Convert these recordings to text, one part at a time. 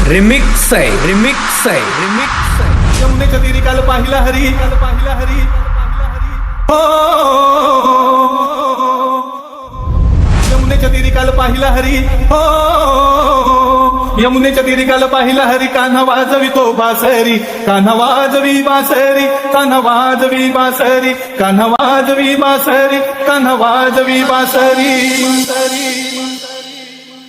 Remix आहे, remix आहे, remix आहे. यमुनेच्या तीरी काल पाहिला हरी, काल पाहिला हरी. हो, यमुनेच्या तीरी काल पाहिला हरी. हो, यमुनेच्या तीरी काल पाहिला हरी. कान्हा वाजवी तो बासरी, कान्हा वाजवी बासरी, कान्हा वाजवी बासरी, कान्हा वाजवी बासरी, कान्हा वाजवी बासरी.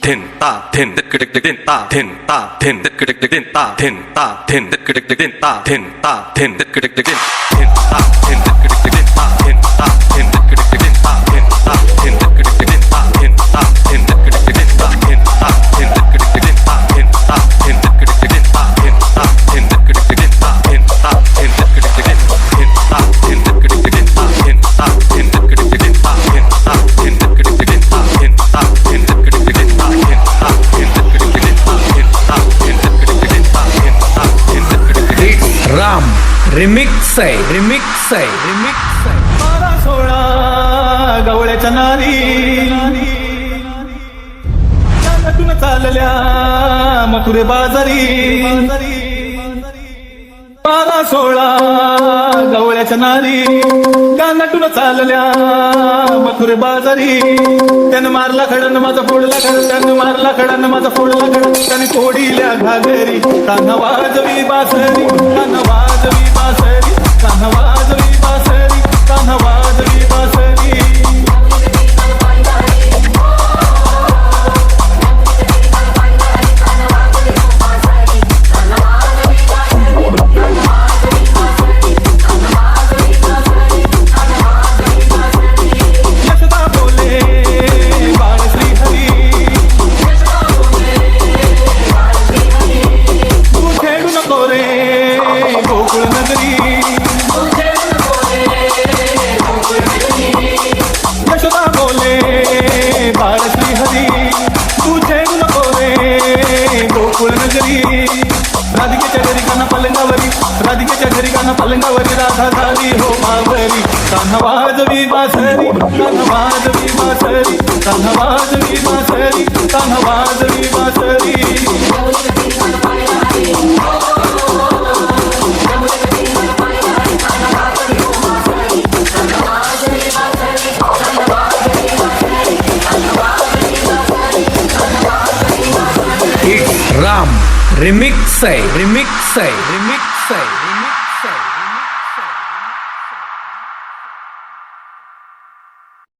Tin ta tin dik dik dik tin ta tin ta tin dik dik dik tin ta tin ta tin dik dik dik tin ta tin ta tin dik dik dik tin tin ta tin dik dik dik tin ta tin ta tin dik dik dik tin ta tin ta tin dik dik dik tin ta tin ta tin dik dik dik tin ta tin ta tin dik dik dik tin ta tin ta tin dik dik dik tin ta tin ta tin dik dik dik tin ta tin ta tin dik dik dik tin tin ta tin dik dik dik tin ta tin ta tin dik dik dik tin ta tin ta tin dik dik dik tin ta tin ta tin dik dik dik tin ta. Ram remix आहे, remix आहे, remix आहे. 12-16 गवळ्याच्या नारी नटून चालल्या मथुरे बाजारी. 12-16 गवळ्याच्या नारी नटून चालल्या मथुरे बाजारी. त्यानं मारला खडन माझा फोडला खड, त्यानं मारला खडन माझा फोडला खड, त्याने फोडिल्या घागरी. कान्हा वाजवी बासरी, कान्हा वाजवी बासरी, कान्हा वाजवी बासरी, कान्हा वाजवी बासरी. राधिकेच्या घरी कान्हा पलंगावरी, राधिकेच्या घरी कान्हा पलंगावरी राधा झाली हो मावरी. कान्हा वाजवी बासरी, कान्हा वाजवी बासरी, कान्हा वाजवी बासरी, कान्हा वाजवी बासरी. राम रिमिक्स आहे, रिमिक्स आहे, रिमिक्स आहे.